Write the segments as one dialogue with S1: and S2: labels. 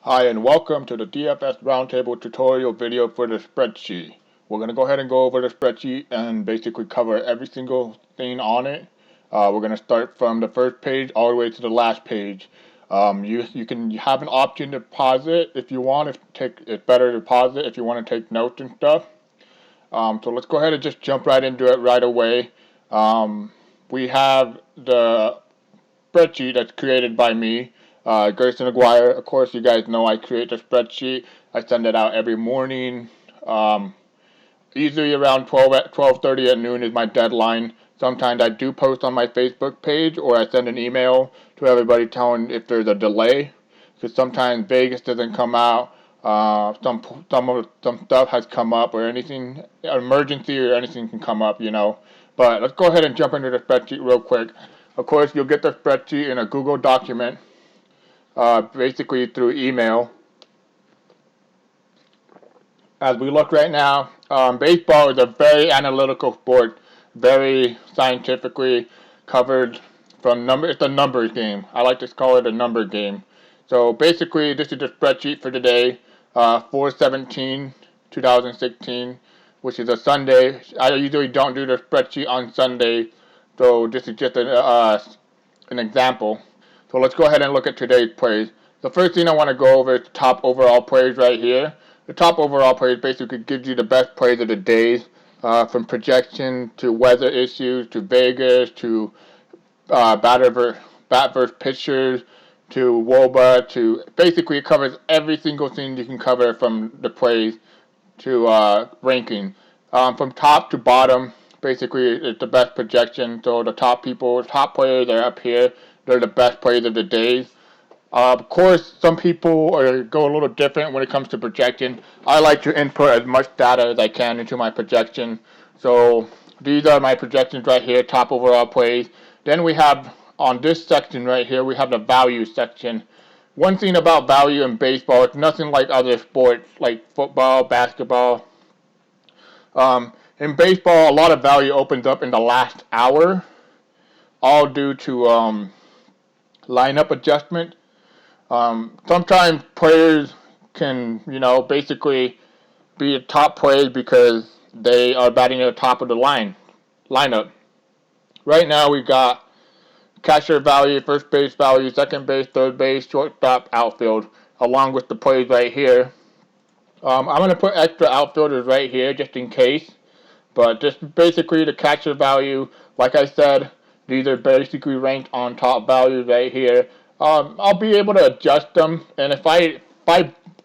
S1: Hi and welcome to the DFS roundtable tutorial video for the spreadsheet. We're going to go ahead and go over the spreadsheet and basically cover every single thing on it. We're going to start from the first page all the way to the last page. You can have an option to pause it if you want. It's better to pause it if you want to take notes and stuff. So let's go ahead and just jump right into it right away. We have the spreadsheet that's created by me, Grayson Aguirre. Of course, you guys know I create the spreadsheet. I send it out every morning. Usually around 12:30 at noon is my deadline. Sometimes I do post on my Facebook page, or I send an email to everybody telling if there's a delay, because sometimes Vegas doesn't come out. Some stuff has come up, or anything, emergency or anything can come up, But let's go ahead and jump into the spreadsheet real quick. Of course, you'll get the spreadsheet in a Google document, basically through email. As we look right now, baseball is a very analytical sport, very scientifically covered from number. It's a numbers game. I like to call it a number game. So basically, this is the spreadsheet for today, 4/17/2016, which is a Sunday. I usually don't do the spreadsheet on Sunday, so this is just an example. So let's go ahead and look at today's plays. The first thing I want to go over is the top overall plays right here. The top overall plays basically gives you the best plays of the days, from projection to weather issues to Vegas to bat versus pitchers to WOBA to basically it covers every single thing you can cover from the plays to ranking. From top to bottom, basically it's the best projection. So the top players are up here. They're the best players of the days. Of course, some people go a little different when it comes to projection. I like to input as much data as I can into my projection. So these are my projections right here, top overall plays. Then we have, on this section right here, we have the value section. One thing about value in baseball, it's nothing like other sports like football, basketball. In baseball, a lot of value opens up in the last hour, all due to lineup adjustment. Sometimes players can, basically be top plays because they are batting at the top of the lineup. Right now we got catcher value, first base value, second base, third base, shortstop, outfield, along with the plays right here. I'm going to put extra outfielders right here just in case. But just basically the catcher value, like I said, these are basically ranked on top values right here. I'll be able to adjust them, and if I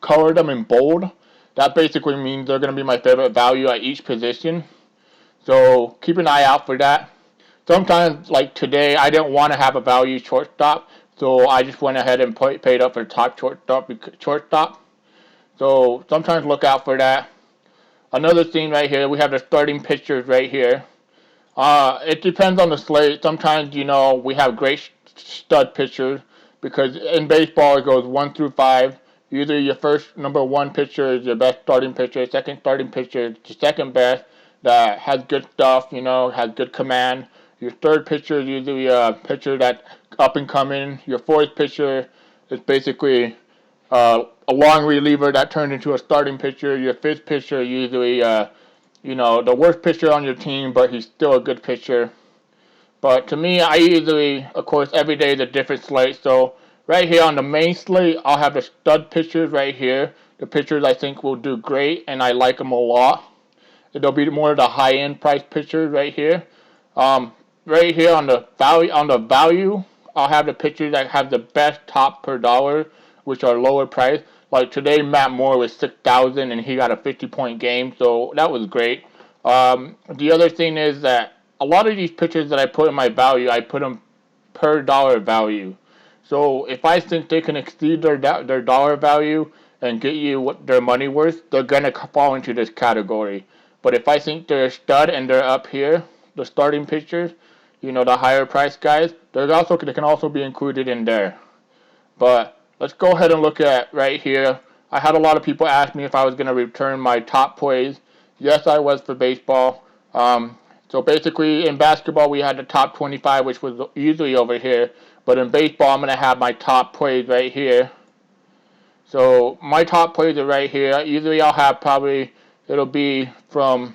S1: color them in bold, that basically means they're going to be my favorite value at each position. So keep an eye out for that. Sometimes, like today, I didn't want to have a value shortstop, so I just went ahead and paid up for top shortstop. So sometimes look out for that. Another thing right here, we have the starting pitchers right here. It depends on the slate. Sometimes, we have great stud pitchers because in baseball it goes 1 through 5. Usually your first number 1 pitcher is your best starting pitcher. Second starting pitcher is the second best that has good stuff, has good command. Your third pitcher is usually a pitcher that's up and coming. Your fourth pitcher is basically a long reliever that turned into a starting pitcher. Your fifth pitcher usually the worst pitcher on your team, but he's still a good pitcher. But to me, I usually, of course, every day is a different slate. So right here on the main slate, I'll have the stud pitchers right here. The pitchers I think will do great, and I like them a lot. It'll be more of the high-end price pitchers right here. Right here on the value, I'll have the pitchers that have the best top per dollar, which are lower price. Like today, Matt Moore was 6,000 and he got a 50-point game, so that was great. The other thing is that a lot of these pitchers that I put in my value, I put them per dollar value. So if I think they can exceed their dollar value and get you what their money worth, they're gonna fall into this category. But if I think they're a stud and they're up here, the starting pitchers, the higher price guys, they can also be included in there. But let's go ahead and look at right here. I had a lot of people ask me if I was going to return my top plays. Yes, I was for baseball. So basically, in basketball, we had the top 25, which was usually over here. But in baseball, I'm going to have my top plays right here. So my top plays are right here. Usually I'll have probably, it'll be from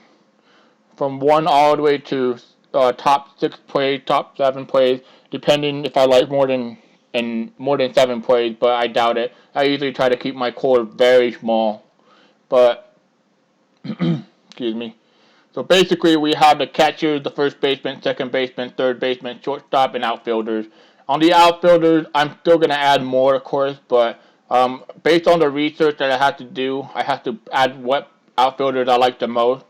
S1: 1 all the way to top 6 plays, top 7 plays, depending if I like more than 7 plays, but I doubt it. I usually try to keep my core very small. But excuse me. So basically, we have the catchers, the first baseman, second baseman, third baseman, shortstop, and outfielders. On the outfielders, I'm still going to add more, of course, but based on the research that I have to do, I have to add what outfielders I like the most.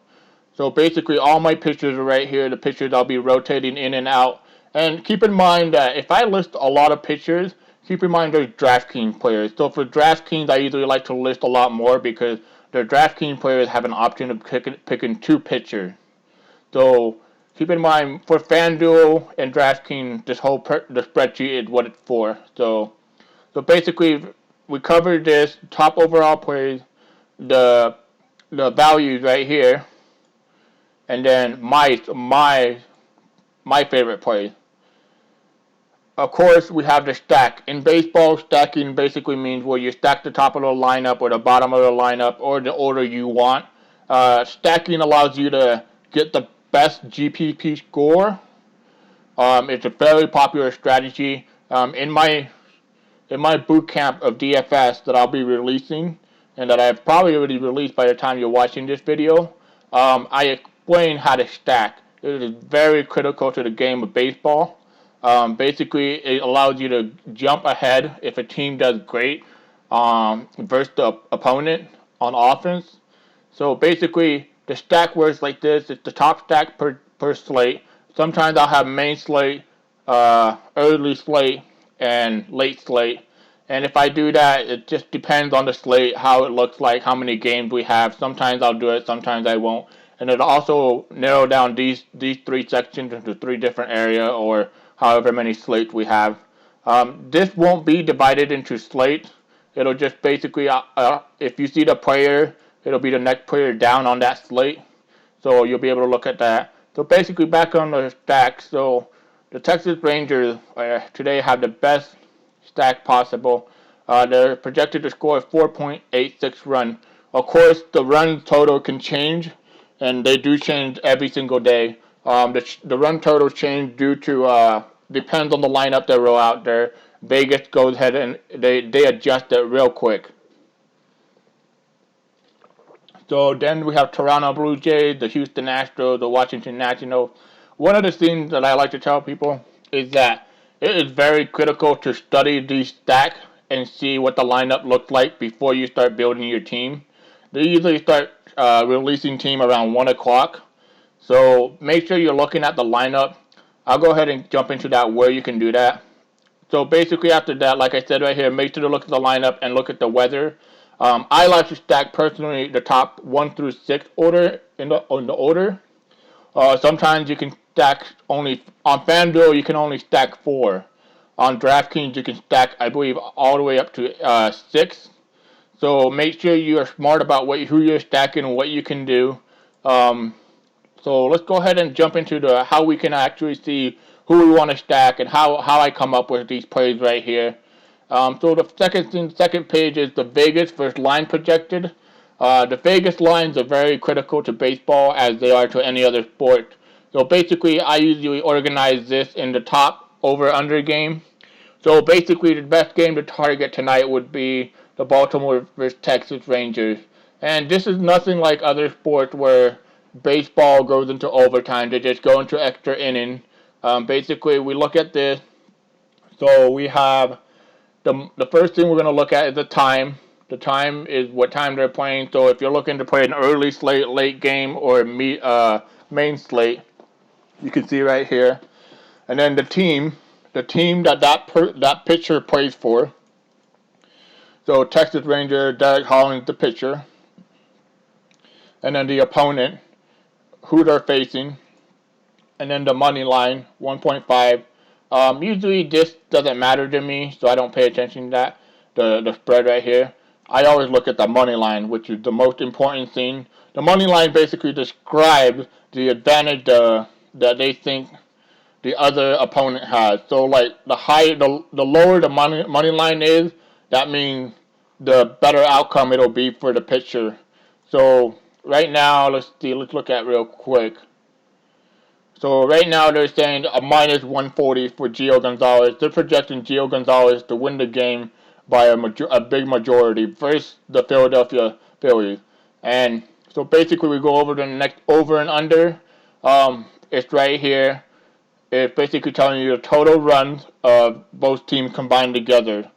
S1: So basically, all my pitchers are right here, the pitchers I'll be rotating in and out. And keep in mind that if I list a lot of pitchers, keep in mind there's DraftKings players. So for DraftKings, I usually like to list a lot more because the DraftKings players have an option of picking 2 pitchers. So keep in mind, for FanDuel and DraftKings, the spreadsheet is what it's for. So basically, we covered this top overall plays, the values right here, and then my favorite plays. Of course, we have the stack. In baseball, stacking basically means where you stack the top of the lineup or the bottom of the lineup or the order you want. Stacking allows you to get the best GPP score. It's a very popular strategy. In my boot camp of DFS that I'll be releasing, and that I've probably already released by the time you're watching this video, I explain how to stack. It is very critical to the game of baseball. Basically, it allows you to jump ahead if a team does great versus the opponent on offense. So basically, the stack works like this. It's the top stack per slate. Sometimes I'll have main slate, early slate, and late slate. And if I do that, it just depends on the slate, how it looks like, how many games we have. Sometimes I'll do it, sometimes I won't. And it'll also narrow down these 3 sections into 3 different areas, or however many slates we have. This won't be divided into slates. It'll just basically, if you see the player, it'll be the next player down on that slate. So you'll be able to look at that. So basically, back on the stack. So the Texas Rangers today have the best stack possible. They're projected to score 4.86 runs. Of course, the run total can change, and they do change every single day. The run totals change due to depends on the lineup they roll out there. Vegas goes ahead and they adjust it real quick. So then we have Toronto Blue Jays, the Houston Astros, the Washington Nationals. One of the things that I like to tell people is that it is very critical to study these stacks and see what the lineup looks like before you start building your team. They usually start releasing team around 1 o'clock. So make sure you're looking at the lineup. I'll go ahead and jump into that where you can do that. So basically after that, like I said right here, make sure to look at the lineup and look at the weather. I like to stack personally the top 1 through 6 order in the order. Sometimes you can stack only on FanDuel. You can only stack 4. On DraftKings, you can stack, I believe, all the way up to 6. So make sure you are smart about who you're stacking and what you can do. So let's go ahead and jump into how we can actually see who we want to stack and how I come up with these plays right here. So the second page is the Vegas versus line projected. The Vegas lines are very critical to baseball as they are to any other sport. So basically, I usually organize this in the top over-under game. So basically, the best game to target tonight would be the Baltimore versus Texas Rangers. And this is nothing like other sports where baseball goes into overtime. They just go into extra inning. Basically, we look at this. So we have the first thing we're going to look at is the time. The time is what time they're playing. So if you're looking to play an early slate, late game, or main slate, you can see right here. And then the team that pitcher plays for. So Texas Ranger, Derek Hollins, the pitcher. And then the opponent, who they're facing. And then the money line, 1.5. Usually this doesn't matter to me, so I don't pay attention to that. The spread right here. I always look at the money line, which is the most important thing. The money line basically describes the advantage that they think the other opponent has. So like the lower the money line is, that means the better outcome it'll be for the pitcher. So right now, let's see. Let's look at real quick. So right now they're saying a minus 140 for Gio Gonzalez. They're projecting Gio Gonzalez to win the game by a big majority versus the Philadelphia Phillies. And so basically we go over the next over and under. It's right here. It's basically telling you the total runs of both teams combined together.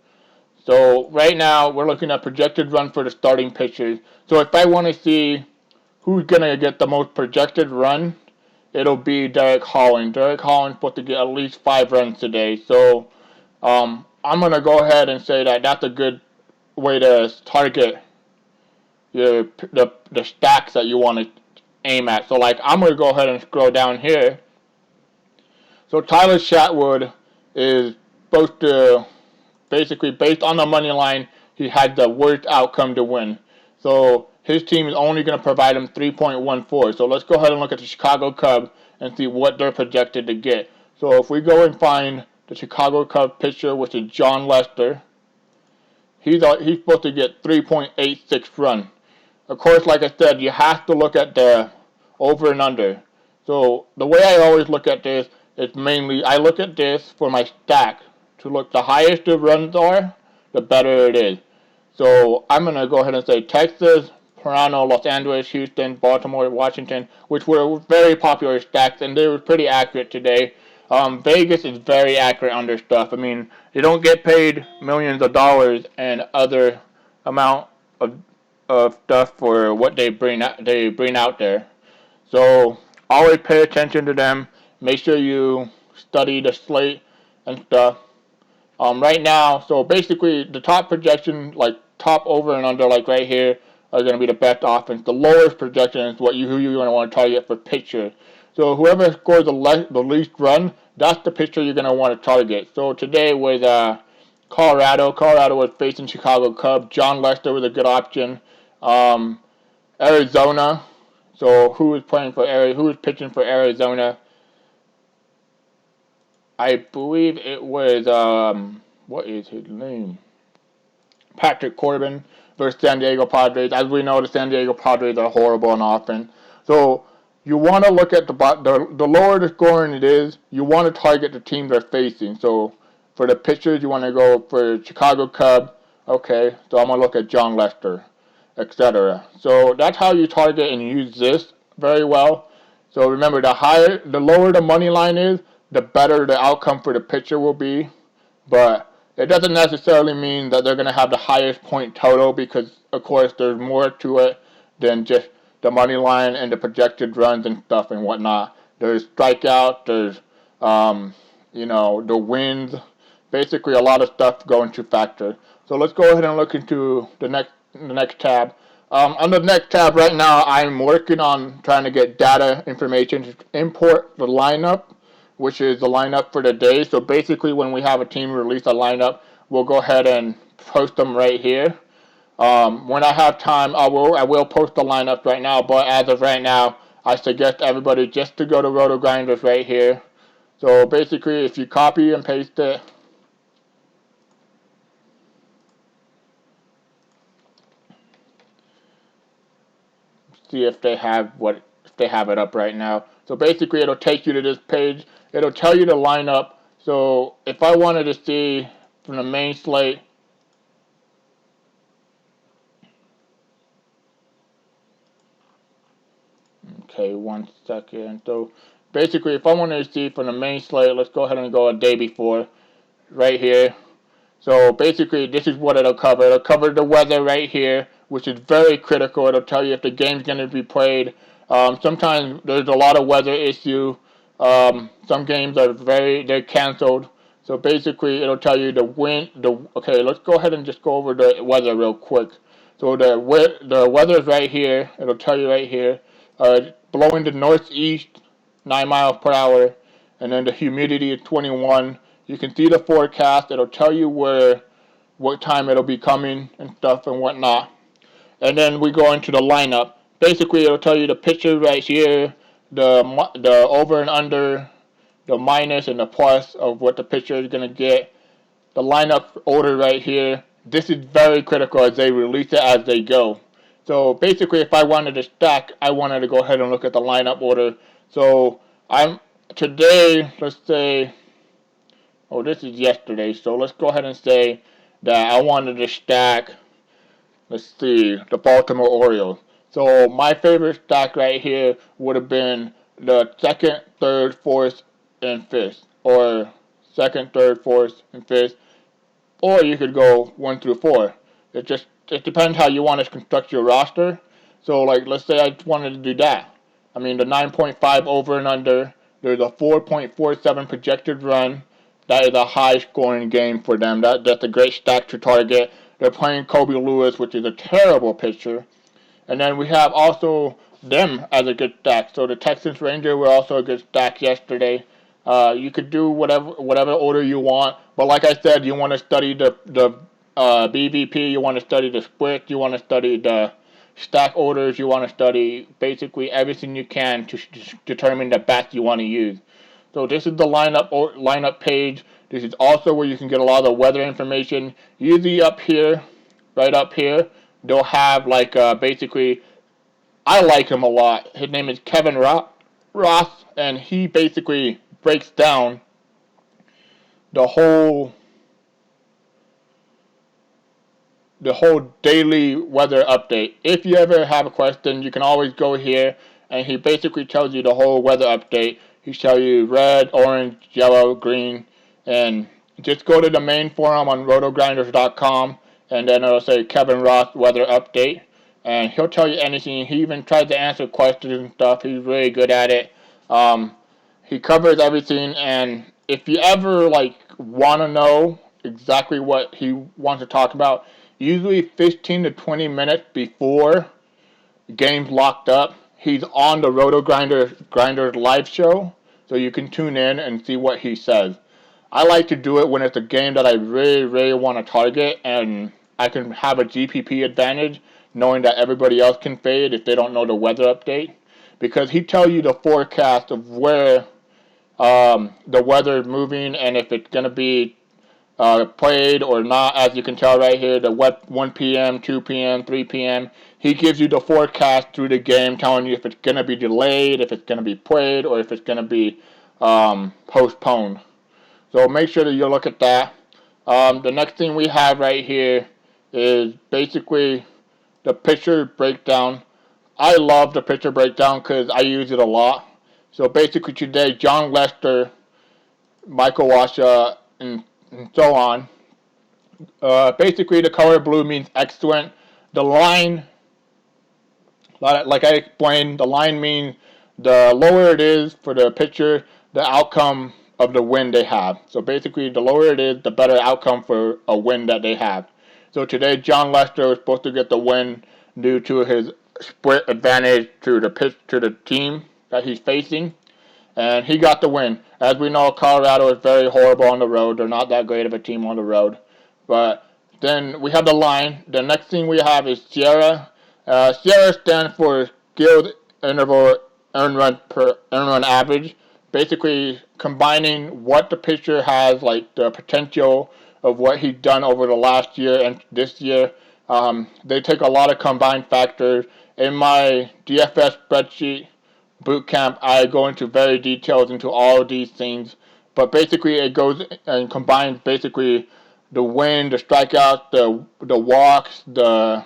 S1: So right now we're looking at projected run for the starting pitchers. So if I want to see who's gonna get the most projected run, it'll be Derek Holland. Derek Holland's supposed to get at least 5 runs today. So I'm gonna go ahead and say that that's a good way to target the stacks that you want to aim at. So like I'm gonna go ahead and scroll down here. So Tyler Chatwood is supposed to basically, based on the money line, he had the worst outcome to win. So his team is only going to provide him 3.14. So let's go ahead and look at the Chicago Cubs and see what they're projected to get. So if we go and find the Chicago Cubs pitcher, which is John Lester, he's supposed to get 3.86 run. Of course, like I said, you have to look at the over and under. So the way I always look at this is mainly I look at this for my stack. To look, the higher the runs are, the better it is. So I'm going to go ahead and say Texas, Toronto, Los Angeles, Houston, Baltimore, Washington, which were very popular stacks, and they were pretty accurate today. Vegas is very accurate on their stuff. I mean, they don't get paid millions of dollars and other amount of stuff for what they bring out there. So always pay attention to them. Make sure you study the slate and stuff. Right now, so basically the top projection, like top over and under, like right here, are going to be the best offense. The lowest projection is who you're going to want to target for pitcher. So whoever scores the least run, that's the pitcher you're going to want to target. So today was Colorado. Colorado was facing Chicago Cubs. John Lester was a good option. Arizona. So who was pitching for Arizona? I believe it was what is his name? Patrick Corbin versus San Diego Padres. As we know, the San Diego Padres are horrible on offense. So you want to look at the lower the scoring it is, you want to target the team they're facing. So for the pitchers, you want to go for Chicago Cubs. Okay, so I'm gonna look at John Lester, etc. So that's how you target and use this very well. So remember, the lower the money line is, the better the outcome for the pitcher will be. But it doesn't necessarily mean that they're going to have the highest point total because, of course, there's more to it than just the money line and the projected runs and stuff and whatnot. There's strikeout, there's, the wins. Basically, a lot of stuff go into factor. So let's go ahead and look into the next tab. On the next tab right now, I'm working on trying to get data information to import the lineup, which is the lineup for the day. So basically, when we have a team release a lineup, we'll go ahead and post them right here. When I have time, I will post the lineup right now. But as of right now, I suggest everybody just to go to Roto Grinders right here. So basically, if you copy and paste it, see if they have it up right now. So basically, it'll take you to this page. It'll tell you the lineup. So if I wanted to see from the main slate, okay, 1 second. So basically, if I wanted to see from the main slate, let's go ahead and go a day before, right here. So basically, this is what it'll cover. It'll cover the weather right here, which is very critical. It'll tell you if the game's going to be played. Sometimes there's a lot of weather issue. Some games they're canceled. So basically, it'll tell you the wind. Okay, let's go ahead and just go over the weather real quick. So the weather is right here. It'll tell you right here. Blowing to northeast, 9 miles per hour, and then the humidity is 21. You can see the forecast. It'll tell you what time it'll be coming and stuff and whatnot. And then we go into the lineup. Basically, it'll tell you the pitchers right here, the over and under, the minus and the plus of what the pitcher is going to get. The lineup order right here. this is very critical as they release it as they go. So basically, if I wanted to stack, I wanted to go ahead and look at the lineup order. So I'm today, let's say, oh, this is yesterday. So let's go ahead and say that I wanted to stack, let's see, the Baltimore Orioles. So my favorite stack right here would have been the second, third, fourth, and fifth, or second, third, fourth, and fifth, or you could go 1 through 4. It depends how you want to construct your roster. So like let's say I wanted to do that. I mean the 9.5 over and under. There's a 4.47 projected run. That is a high scoring game for them. That's a great stack to target. They're playing Kobe Lewis, which is a terrible pitcher. And then we have also them as a good stack. So the Texas Rangers were also a good stack yesterday. You could do whatever order you want, but like I said, you want to study the BVP, you want to study the split, you want to study the stack orders, you want to study basically everything you can to determine the best you want to use. So this is the lineup page. This is also where you can get a lot of the weather information. Usually up here, right up here, they'll have like basically. I like him a lot. His name is Kevin Ross, and he basically breaks down the whole daily weather update. If you ever have a question, you can always go here, and he basically tells you the whole weather update. He tells you red, orange, yellow, green, and just go to the main forum on rotogrinders.com, and then it'll say Kevin Ross weather update, and he'll tell you anything. He even tries to answer questions and stuff. He's really good at it. He covers everything, and if you ever like want to know exactly what he wants to talk about, usually 15 to 20 minutes before games locked up, he's on the Grinders live show, so you can tune in and see what he says. I like to do it when it's a game that I really, really want to target, and I can have a GPP advantage, knowing that everybody else can fade if they don't know the weather update, because he tells you the forecast of where the weather is moving and if it's going to be played or not. As you can tell right here, the 1 p.m., 2 p.m., 3 p.m. He gives you the forecast through the game, telling you if it's going to be delayed, if it's going to be played, or if it's going to be postponed. So make sure that you look at that. The next thing we have right here is basically the pitcher breakdown. I love the pitcher breakdown because I use it a lot. So basically today, John Lester, Michael Washa, and so on. Basically, the color blue means excellent. The line, like I explained, the line means the lower it is for the pitcher, the outcome of the win they have. So basically, the lower it is, the better outcome for a win that they have. So today, John Lester was supposed to get the win due to his split advantage to the team that he's facing, and he got the win. As we know, Colorado is very horrible on the road. They're not that great of a team on the road. But then we have the line. The next thing we have is Sierra. Sierra stands for Skilled Interval Earn Run Average. Basically, combining what the pitcher has, like the potential of what he's done over the last year and this year. They take a lot of combined factors. In my DFS spreadsheet, boot camp, I go into very details into all of these things, but basically it goes and combines basically the win, the strikeouts, the walks, the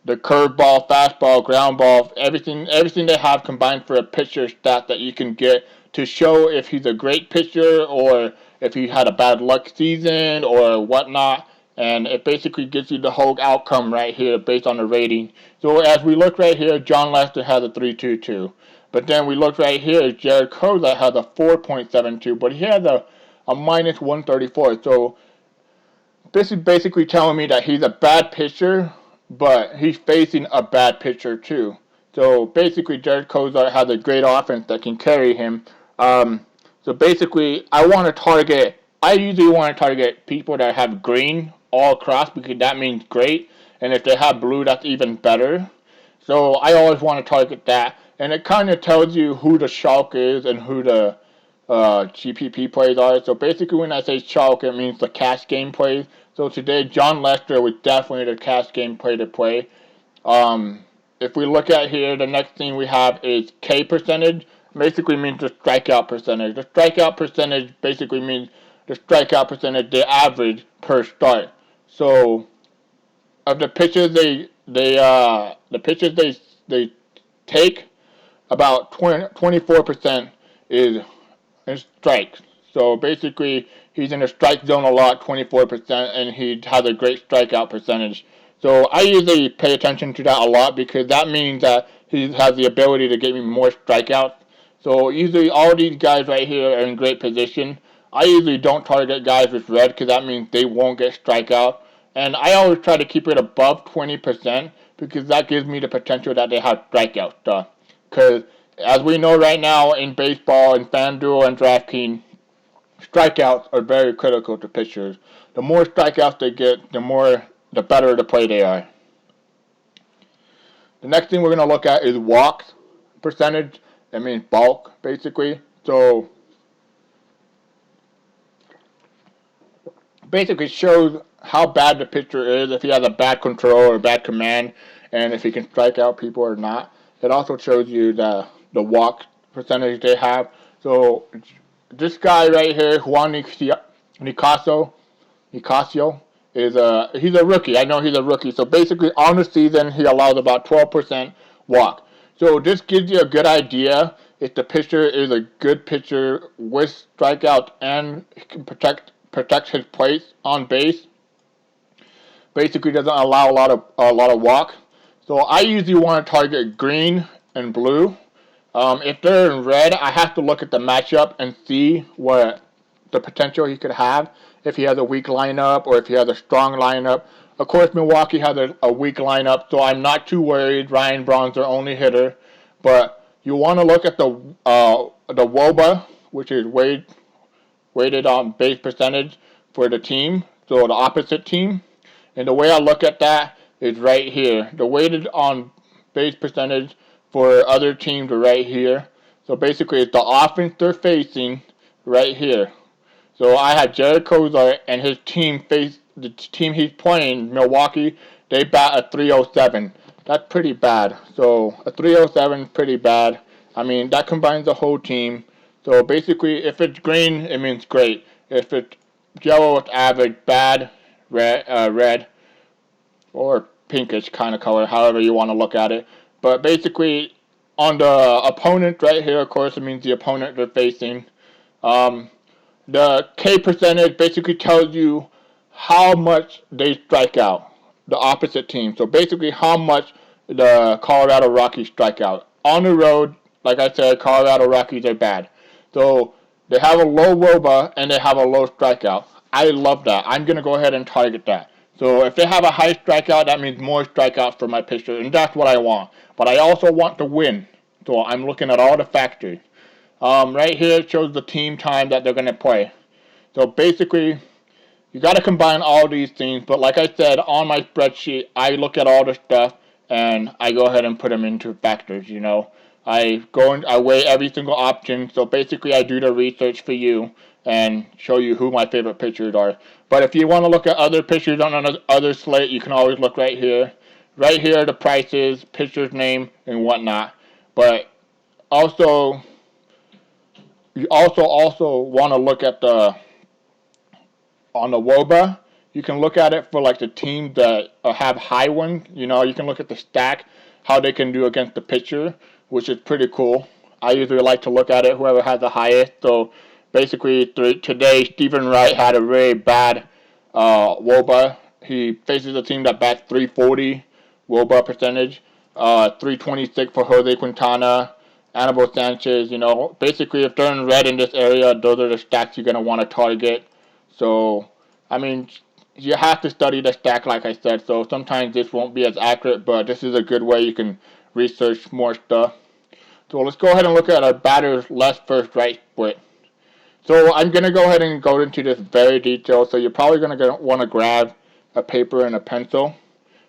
S1: curveball, fastball, ground ball, everything they have combined for a pitcher stat that you can get to show if he's a great pitcher or if he had a bad luck season or whatnot. And it basically gives you the whole outcome right here based on the rating. So as we look right here, John Lester has a 3.22. But then we look right here, Jared Kozak has a 4.72, but he has a minus 134. So this is basically telling me that he's a bad pitcher, but he's facing a bad pitcher too. So basically, Jared Kozar has a great offense that can carry him. So basically, I usually want to target people that have green all across because that means great. And if they have blue, that's even better. So I always want to target that. And it kind of tells you who the Schalk is and who the GPP plays are. So basically, when I say Schalk, it means the cash game plays. So today, John Lester was definitely the cash game play to play. If we look at here, the next thing we have is K percentage. Basically means the strikeout percentage. The strikeout percentage basically means the strikeout percentage they average per start. So of the pitches the pitches they take, about 24% is strikes. So basically, he's in the strike zone a lot, 24%, and he has a great strikeout percentage. So I usually pay attention to that a lot because that means that he has the ability to get me more strikeouts. So usually all these guys right here are in great position. I usually don't target guys with red because that means they won't get strikeout. And I always try to keep it above 20% because that gives me the potential that they have strikeout stuff. Because as we know right now in baseball and FanDuel and DraftKings, strikeouts are very critical to pitchers. The more strikeouts they get, the better the play they are. The next thing we're going to look at is walks percentage. That means bulk, basically. So basically shows how bad the pitcher is, if he has a bad control or bad command, and if he can strike out people or not. It also shows you the walk percentage they have. So this guy right here, Juan Nicasio, he's a rookie. I know he's a rookie. So basically on the season he allows about 12% walk. So this gives you a good idea if the pitcher is a good pitcher with strikeouts and can protect his place on base. Basically doesn't allow a lot of walk. So I usually want to target green and blue. If they're in red, I have to look at the matchup and see what the potential he could have. If he has a weak lineup or if he has a strong lineup. Of course, Milwaukee has a weak lineup, so I'm not too worried. Ryan Braun's their only hitter. But you want to look at the WOBA, which is weighted on base percentage for the team, so the opposite team. And the way I look at that is right here. The weighted on base percentage for other teams are right here. So basically, it's the offense they're facing right here. So I had Jared Kozar and his team face the team he's playing, Milwaukee. They bat a 307. That's pretty bad. So a 307 is pretty bad. I mean, that combines the whole team. So basically, if it's green, it means great. If it's yellow, it's average, bad, red, or pinkish kind of color, however you want to look at it. But basically, on the opponent right here, of course, it means the opponent they're facing. The K percentage basically tells you how much they strike out, the opposite team. So basically, how much the Colorado Rockies strike out. On the road, like I said, Colorado Rockies are bad. So they have a low WOBA and they have a low strikeout. I love that. I'm going to go ahead and target that. So if they have a high strikeout, that means more strikeouts for my pitcher, and that's what I want. But I also want to win. So I'm looking at all the factors. Right here it shows the team time that they're going to play. So basically, you got to combine all these things. But like I said, on my spreadsheet, I look at all the stuff and I go ahead and put them into factors. I weigh every single option. So basically, I do the research for you and show you who my favorite pitchers are. But if you want to look at other pitchers on another slate, you can always look right here. Right here, the prices, pitcher's name, and whatnot. But also, you also want to look at on the WOBA. You can look at it for like the teams that have high ones. You can look at the stack, how they can do against the pitcher, which is pretty cool. I usually like to look at it, whoever has the highest. So basically, today, Stephen Wright had a very bad WOBA. He faces a team that bats 340 WOBA percentage, 326 for Jose Quintana, Anibal Sanchez. Basically, if they're in red in this area, those are the stacks you're going to want to target. So, I mean, you have to study the stack, like I said. So sometimes this won't be as accurate, but this is a good way you can research more stuff. So let's go ahead and look at our batter's left, first, right split. So I'm going to go ahead and go into this very detailed. So you're probably going to want to grab a paper and a pencil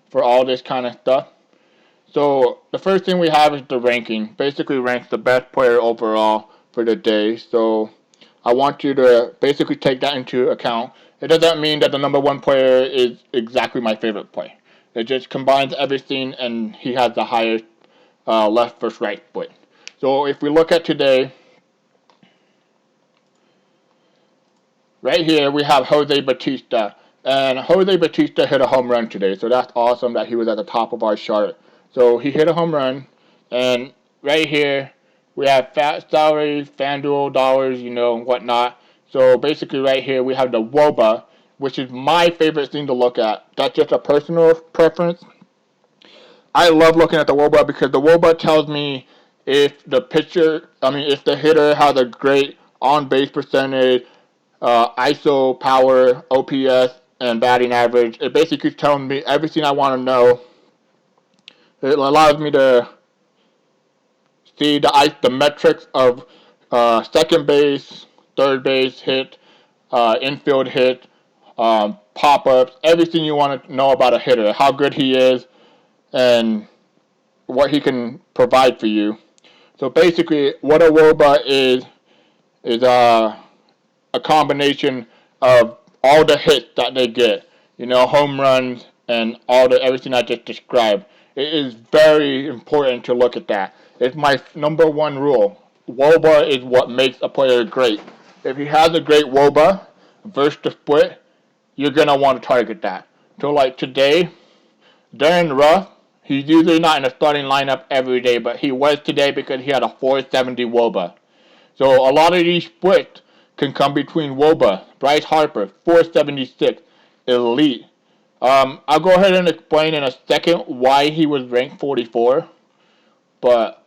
S1: for all this kind of stuff. So the first thing we have is the ranking. Basically ranks the best player overall for the day. So I want you to basically take that into account It doesn't mean that the number one player is exactly my favorite play. It just combines everything, and he has the highest left versus right split. So if we look at today, right here we have Jose Batista. And Jose Batista hit a home run today, so that's awesome that he was at the top of our chart. So he hit a home run, and right here we have fat salary, FanDuel dollars, whatnot. So basically right here we have the WOBA, which is my favorite thing to look at. That's just a personal preference. I love looking at the WOBA because the WOBA tells me if if the hitter has a great on-base percentage, ISO, power, OPS, and batting average. It basically tells me everything I want to know. It allows me to see the metrics of second base, third base hit, infield hit, pop-ups, everything you want to know about a hitter, how good he is, and what he can provide for you. So basically, what a WOBA is a combination of all the hits that they get, home runs and everything I just described. It is very important to look at that. It's my number one rule. WOBA is what makes a player great. If he has a great WOBA versus the split, you're gonna want to target that. So like today, Darren Ruff, he's usually not in the starting lineup every day, but he was today because he had a 470 WOBA. So a lot of these splits can come between WOBA, Bryce Harper, 476, elite. I'll go ahead and explain in a second why he was ranked 44. But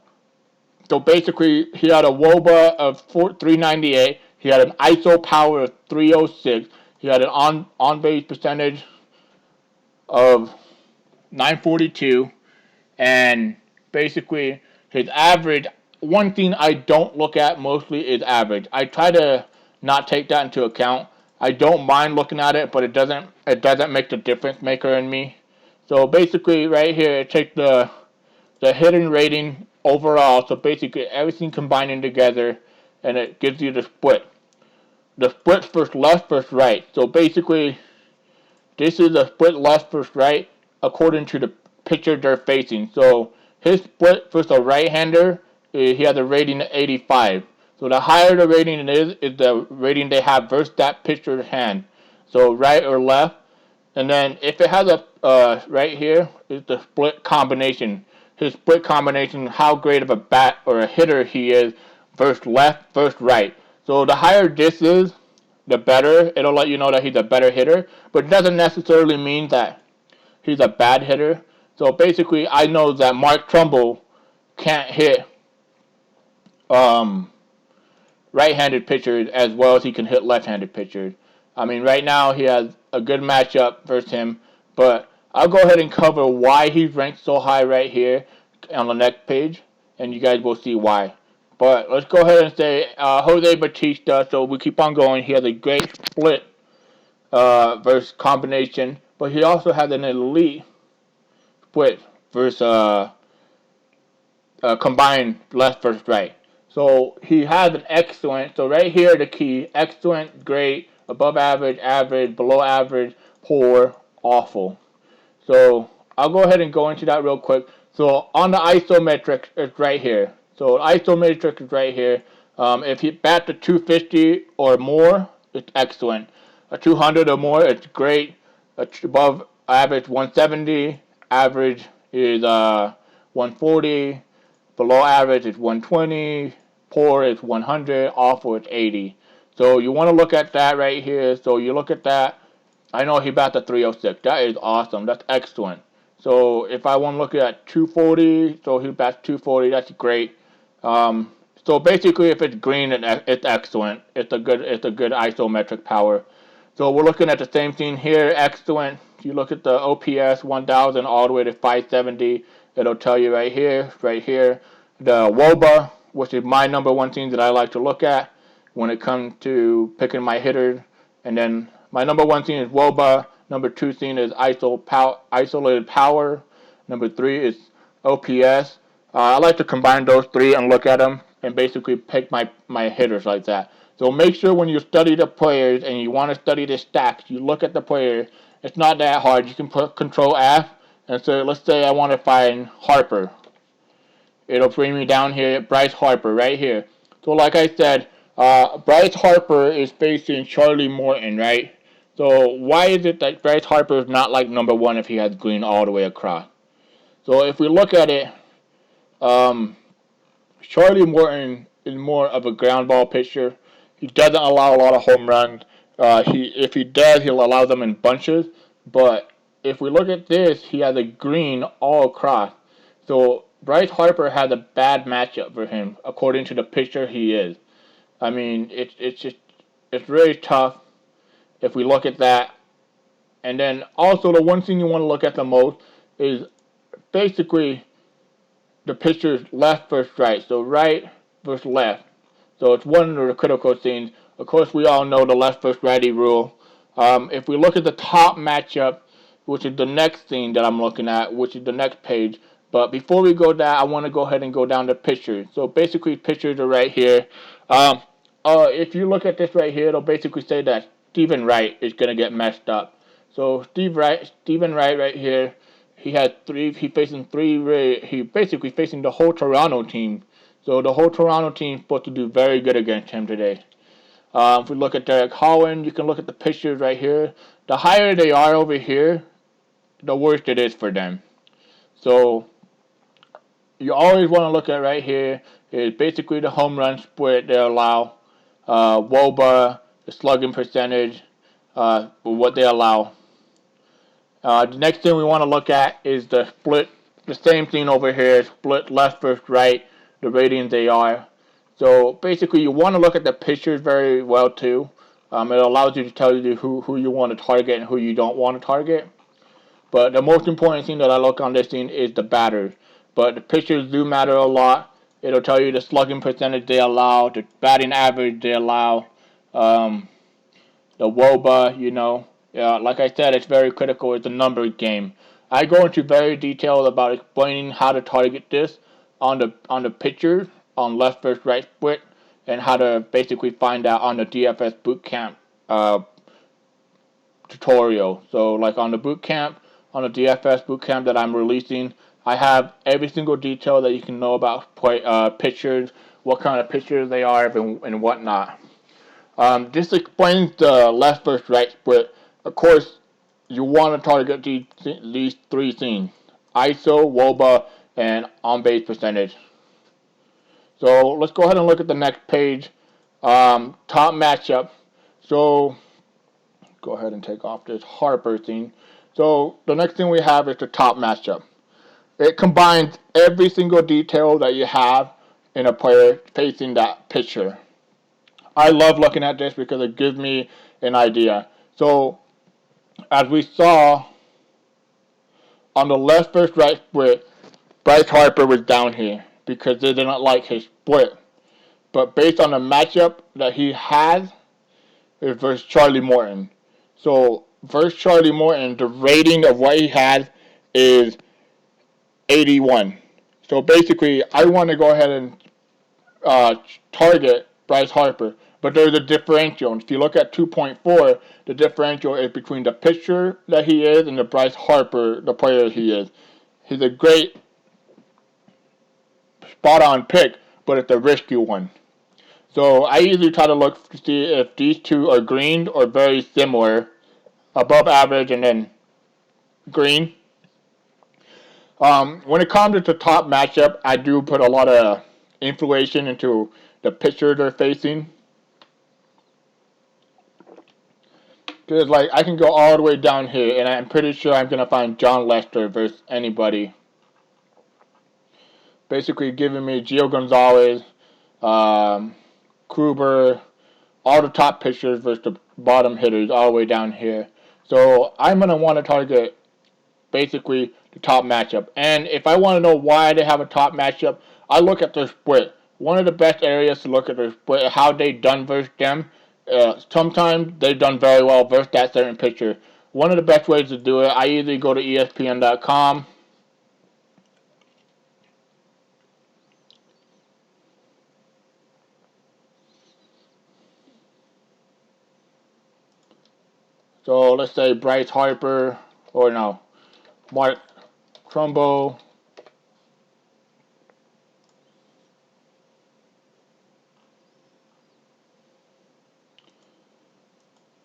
S1: so basically, he had a WOBA of 398. He had an ISO power of 306. He had an on base percentage of 942, and basically his average. One thing I don't look at mostly is average. I try to not take that into account. I don't mind looking at it, but it doesn't make the difference maker in me. So basically, right here, it takes the hitting rating overall. So basically, everything combining together, and it gives you the split. The split first left versus right. So basically, this is a split left versus right according to the pitcher they're facing. So his split versus a right-hander, he has a rating of 85. So the higher the rating is the rating they have versus that pitcher's hand. So right or left. And then if it has a right here is the split combination. His split combination, how great of a bat or a hitter he is versus left versus right. So the higher this is, the better. It'll let you know that he's a better hitter, but it doesn't necessarily mean that he's a bad hitter. So basically, I know that Mark Trumbull can't hit right-handed pitchers as well as he can hit left-handed pitchers. I mean, right now he has a good matchup versus him, but I'll go ahead and cover why he's ranked so high right here on the next page, and you guys will see why. But let's go ahead and say Jose Batista. So we keep on going. He has a great split versus combination, but he also has an elite split versus combined left versus right. So he has an excellent. So right here the key: excellent, great, above average, average, below average, poor, awful. So I'll go ahead and go into that real quick. So on the isometric, it's right here. So isometric is right here. If he bats a 250 or more, it's excellent. A 200 or more, it's great. Above average 170, average is 140. Below average is 120. Poor is 100. Awful is 80. So you want to look at that right here. So you look at that. I know he bats a 306. That is awesome. That's excellent. So if I want to look at 240, so he bats 240. That's great. So basically, if it's green, it's excellent. It's a good isometric power. So we're looking at the same thing here. Excellent. You look at the OPS 1000 all the way to 570. It'll tell you right here. The WOBA, which is my number one thing that I like to look at when it comes to picking my hitters. And then my number one thing is WOBA. Number two thing is isolated power. Number three is OPS. I like to combine those three and look at them and basically pick my hitters like that. So make sure when you study the players and you want to study the stats, you look at the players. It's not that hard. You can put Control F and say, let's say I want to find Harper. It'll bring me down here, Bryce Harper, right here. So like I said, Bryce Harper is facing Charlie Morton, right? So why is it that Bryce Harper is not like number one if he has green all the way across? So if we look at it, um, Charlie Morton is more of a ground ball pitcher. He doesn't allow a lot of home runs. If he does, he'll allow them in bunches. But if we look at this, he has a green all across. So Bryce Harper has a bad matchup for him, according to the pitcher he is. I mean, it's really tough if we look at that. And then also the one thing you want to look at the most is basically the pitcher's left versus right. So right versus left. So it's one of the critical things. Of course, we all know the left versus righty rule. If we look at the top matchup, which is the next thing that I'm looking at, which is the next page. But before we go there, I want to go ahead and go down to pitchers. So basically, pitchers are right here. Um, if you look at this right here, it'll basically say that Stephen Wright is going to get messed up. So Stephen Wright right here, he has three. He facing three. He basically facing the whole Toronto team. So the whole Toronto team is supposed to do very good against him today. If we look at Derek Holland, you can look at the pictures right here. The higher they are over here, the worse it is for them. So you always want to look at right here is basically the home run split they allow, WOBA, the slugging percentage, what they allow. The next thing we want to look at is the split. The same thing over here, split left versus right, the ratings they are. So basically, you want to look at the pitchers very well too. It allows you to tell you who you want to target and who you don't want to target. But the most important thing that I look on this thing is the batters. But the pitchers do matter a lot. It'll tell you the slugging percentage they allow, the batting average they allow, um, the WOBA, you know. Like I said, it's very critical. It's a number game. I go into very detail about explaining how to target this on the pitchers, on left versus right split, and how to basically find out on the DFS bootcamp tutorial. So like on the bootcamp, on the DFS bootcamp that I'm releasing, I have every single detail that you can know about pitchers, what kind of pitchers they are, and whatnot. This explains the left versus right split. Of course, you want to target these three things: ISO, WOBA, and on-base percentage. So let's go ahead and look at the next page. Top matchup. So go ahead and take off this Harper thing. So the next thing we have is the top matchup. It combines every single detail that you have in a player facing that pitcher. I love looking at this because it gives me an idea. So as we saw on the left versus right split, Bryce Harper was down here because they didn't like his split. But based on the matchup that he has, is versus Charlie Morton. So versus Charlie Morton, the rating of what he has is 81. So basically, I want to go ahead and target Bryce Harper. But there's a differential. If you look at 2.4, the differential is between the pitcher that he is and the Bryce Harper, the player he is. He's a great spot-on pick, but it's a risky one. So I usually try to look to see if these two are green or very similar, above average and then green. When it comes to the top matchup, I do put a lot of inflation into the pitcher they're facing. Because, like, I can go all the way down here, and I'm pretty sure I'm going to find John Lester versus anybody. Basically giving me Gio Gonzalez, Kruber, all the top pitchers versus the bottom hitters all the way down here. So I'm going to want to target basically the top matchup. And if I want to know why they have a top matchup, I look at their split. One of the best areas to look at their split, how they done versus them. Sometimes they've done very well versus that certain pitcher. One of the best ways to do it, I usually go to ESPN.com. So let's say Bryce Harper, or no, Mark Trumbo.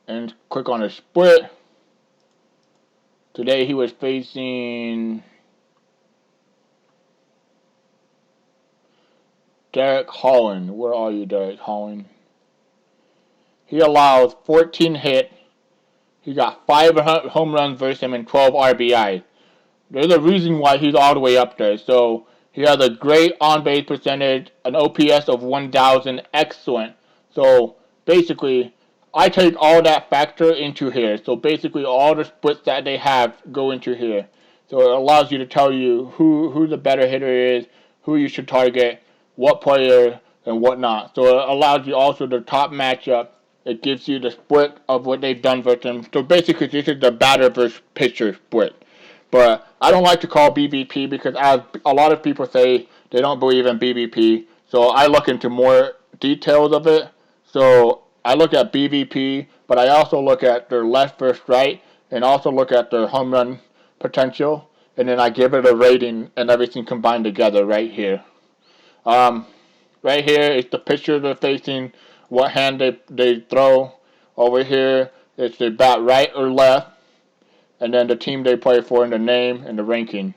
S1: And click on a split. Today he was facing Derek Holland. Where are you, Derek Holland? He allows 14 hits. He got 5 home runs versus him and 12 RBI. There's a reason why he's all the way up there. So he has a great on-base percentage, an OPS of 1,000, excellent. So basically, I take all that factor into here. So basically, all the splits that they have go into here. So it allows you to tell you who the better hitter is, who you should target, what player, and whatnot. So it allows you also the top matchup. It gives you the split of what they've done versus them. So basically, this is the batter versus pitcher split. But I don't like to call BBP because, as a lot of people say, they don't believe in BBP. So I look into more details of it. So I look at BBP, but I also look at their left versus right, and also look at their home run potential, and then I give it a rating and everything combined together right here. Um, right here is the pitcher they're facing, what hand they throw. Over here, it's they bat right or left, and then the team they play for and the name and the ranking.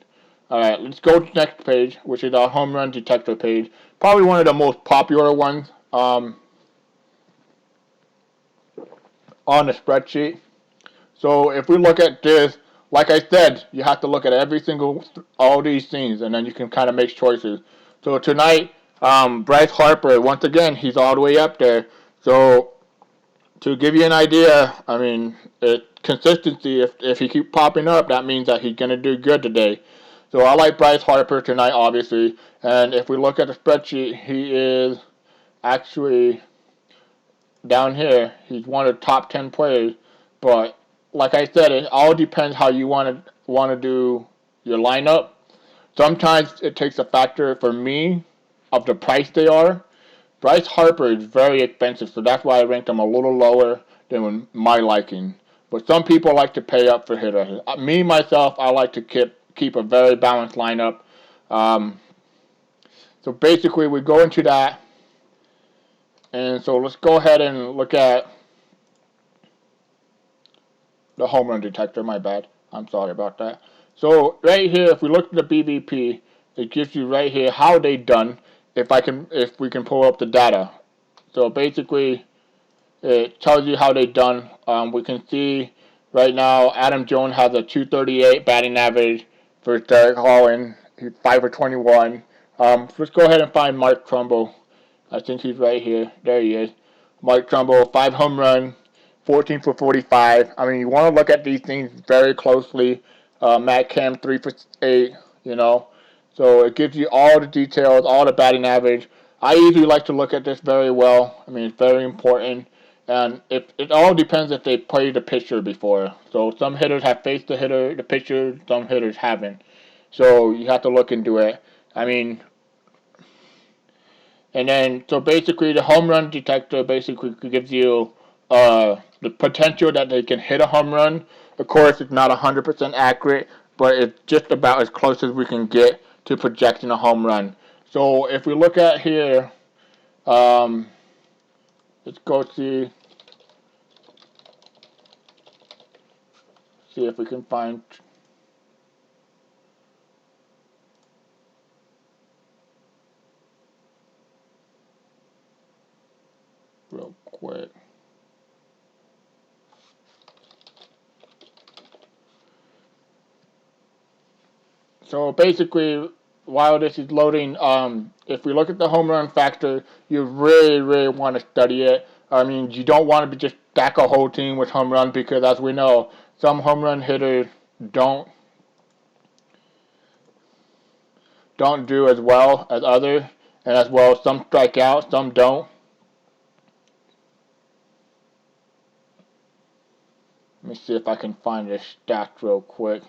S1: Alright, let's go to the next page, which is our home run detector page. Probably one of the most popular ones on the spreadsheet. So if we look at this, like I said, you have to look at every single, all these things, and then you can kind of make choices. So tonight, Bryce Harper, once again, he's all the way up there. So to give you an idea, I mean, consistency, if he keeps popping up, that means that he's going to do good today. So I like Bryce Harper tonight, obviously. And if we look at the spreadsheet, he is actually down here. He's one of the top 10 players. But like I said, it all depends how you want to do your lineup. Sometimes it takes a factor for me of the price they are. Bryce Harper is very expensive, so that's why I ranked him a little lower than my liking. But some people like to pay up for hitters. Me, myself, I like to keep a very balanced lineup. Um, so basically, we go into that. And so let's go ahead and look at the home run detector. My bad. I'm sorry about that. So right here, if we look at the BBP, it gives you right here how they done. If we can pull up the data. So basically, it tells you how they done. We can see right now Adam Jones has a 238 batting average for Derek Holland. He's 5 for 21. Let's go ahead and find Mark Trumbo. I think he's right here. There he is. Mark Trumbo, 5 home run, 14 for 45. I mean, you want to look at these things very closely. Matt Cam, 3 for 8, you know. So it gives you all the details, all the batting average. I usually like to look at this very well. I mean, it's very important. And it all depends if they played the pitcher before. So some hitters have faced the pitcher, some hitters haven't. So you have to look into it. I mean, and then, so basically, the home run detector basically gives you the potential that they can hit a home run. Of course, it's not 100% accurate, but it's just about as close as we can get to projecting a home run. So if we look at here, um, let's go see if we can find. Real quick. So basically, while this is loading, if we look at the home run factor, you really, really want to study it. I mean, you don't want to just stack a whole team with home runs because, as we know, some home run hitters don't don't do as well as others, and as well some strike out, some don't. Let me see if I can find this stats real quick.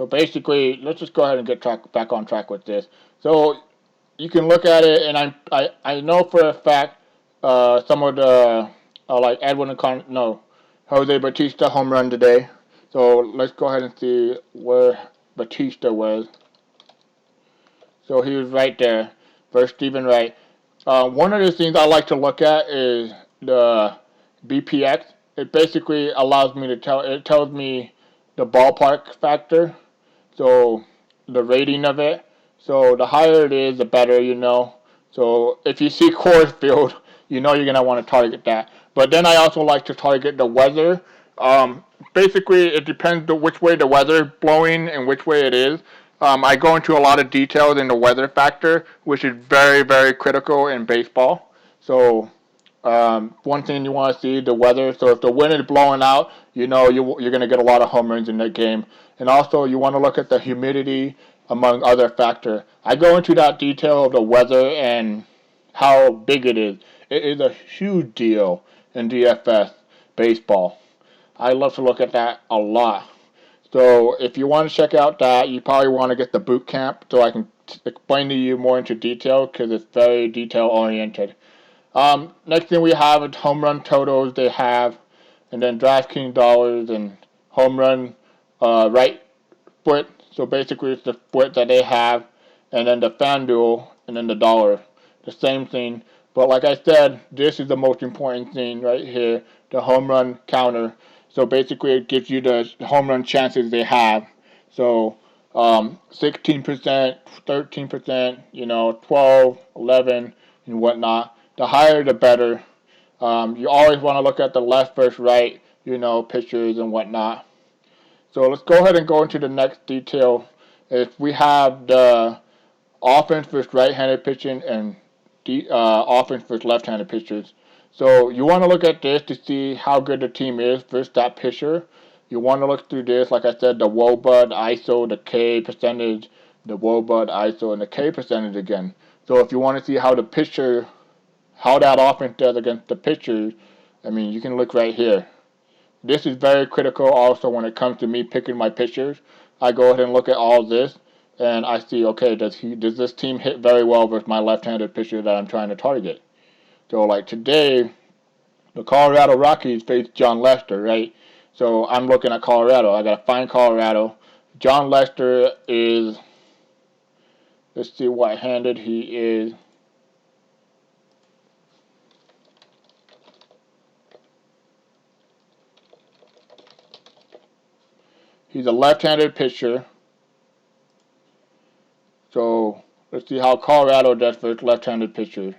S1: So basically, let's just go ahead and get back on track with this. So you can look at it, and I know for a fact some of the like Jose Bautista home run today. So let's go ahead and see where Bautista was. So he was right there, versus Stephen Wright. One of the things I like to look at is the BPX. It basically allows me to it tells me the ballpark factor, so the rating of it. So the higher it is, the better, you know. So if you see Coors Field, you know you're going to want to target that. But then I also like to target the weather. Basically, it depends which way the weather is blowing and which way it is. I go into a lot of details in the weather factor, which is very, very critical in baseball. So one thing you want to see, the weather. So if the wind is blowing out, you know you're going to get a lot of home runs in that game. And also you want to look at the humidity, among other factors. I go into that detail of the weather and how big it is. It is a huge deal in DFS baseball. I love to look at that a lot. So if you want to check out that, you probably want to get the boot camp so I can explain to you more into detail because it's very detail oriented. Next thing we have is home run totals they have, and then DraftKings dollars and home run right foot. So basically, it's the foot that they have, and then the FanDuel, and then the dollar. The same thing. But like I said, this is the most important thing right here, the home run counter. So basically, it gives you the home run chances they have. So 16%, 13%, 12, 11, and whatnot. The higher, the better. You always want to look at the left versus right, pitchers and whatnot. So let's go ahead and go into the next detail. If we have the offense versus right-handed pitching and offense versus left-handed pitchers. So you want to look at this to see how good the team is versus that pitcher. You want to look through this, like I said, the WOBA, the ISO, the K percentage, the WOBA, the ISO, and the K percentage again. So if you want to see how the pitcher, how that offense does against the pitcher, you can look right here. This is very critical also when it comes to me picking my pitchers. I go ahead and look at all this, and I see, okay, does this team hit very well versus my left-handed pitcher that I'm trying to target? So like today, the Colorado Rockies faced John Lester, right? So I'm looking at Colorado. I gotta find Colorado. John Lester is, let's see what handed he is. He's a left-handed pitcher. So let's see how Colorado does versus left-handed pitchers.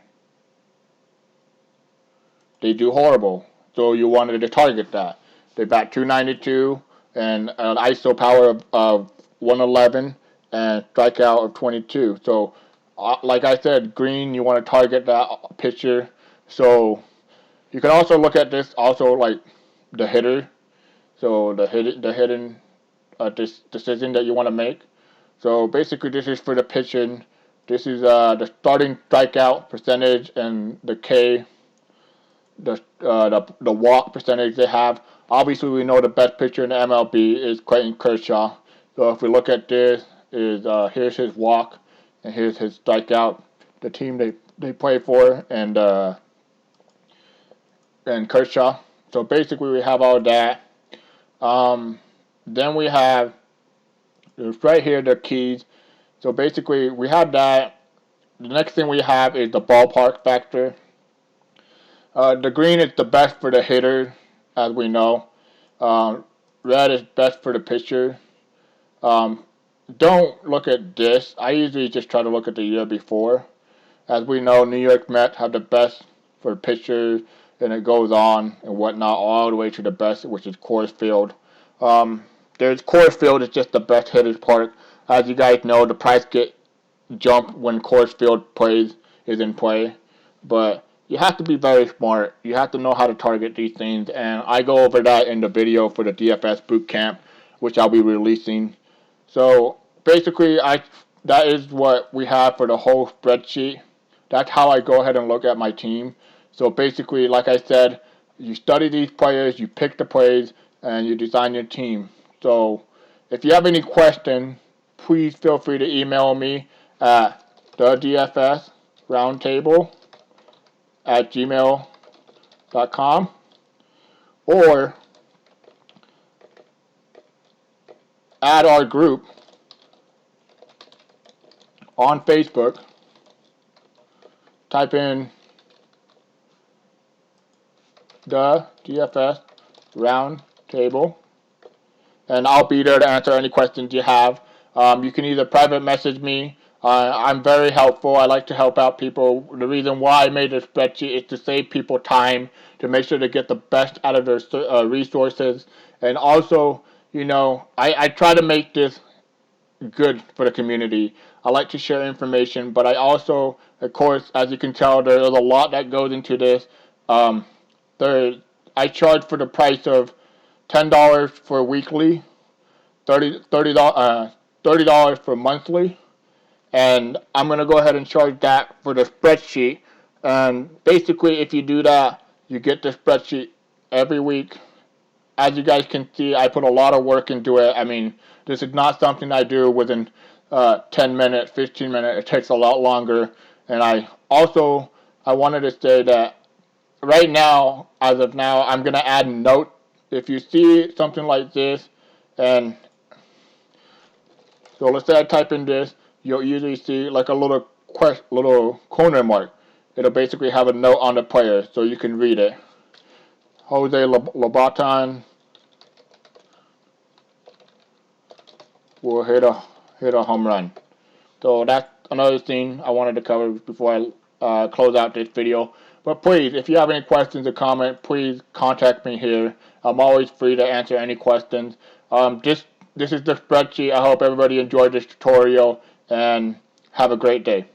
S1: They do horrible. So you wanted to target that. They bat 292 and an ISO power of 111 and strikeout of 22. So, like I said, green, you want to target that pitcher. So you can also look at this also like the hitter. So the hitting decision that you want to make. So basically, this is for the pitching. This is the starting strikeout percentage and the K, the walk percentage they have. Obviously, we know the best pitcher in the MLB is Clayton Kershaw. So if we look at this, here's his walk and here's his strikeout. The team they play for and Kershaw. So basically, we have all that. Then we have right here the keys. So basically, we have that. The next thing we have is the ballpark factor. The green is the best for the hitter, as we know. Red is best for the pitcher. Don't look at this. I usually just try to look at the year before. As we know, New York Mets have the best for pitchers, and it goes on and whatnot all the way to the best, which is Coors Field. There's Coors Field is just the best hitters park. As you guys know, the price get jumped when Coors Field is in play, but you have to be very smart. You have to know how to target these things, and I go over that in the video for the DFS boot camp, which I'll be releasing. So basically, that is what we have for the whole spreadsheet. That's how I go ahead and look at my team. So basically, like I said, you study these players, you pick the plays, and you design your team. So If you have any questions, please feel free to email me at thedfsroundtable@gmail.com, or add our group on Facebook. Type in the DFS Roundtable, and I'll be there to answer any questions you have. You can either private message me. I'm very helpful. I like to help out people. The reason why I made a spreadsheet is to save people time, to make sure they get the best out of their resources. And also, I try to make this good for the community. I like to share information, but I also, of course, as you can tell, there's a lot that goes into this. Um, I charge for the price of $10 for weekly, $30 for monthly, and I'm gonna go ahead and charge that for the spreadsheet. And basically, if you do that, you get the spreadsheet every week. As you guys can see, I put a lot of work into it. I mean, this is not something I do within 10 minutes, 15 minutes. It takes a lot longer. And I wanted to say that right now, as of now, I'm going to add notes. If you see something like this, and so let's say I type in this, you'll usually see like a little corner mark. It'll basically have a note on the player, so you can read it. Jose Lobaton will hit a home run. So that's another thing I wanted to cover before I close out this video. But please, if you have any questions or comments, please contact me here. I'm always free to answer any questions. This is the spreadsheet. I hope everybody enjoyed this tutorial, and have a great day.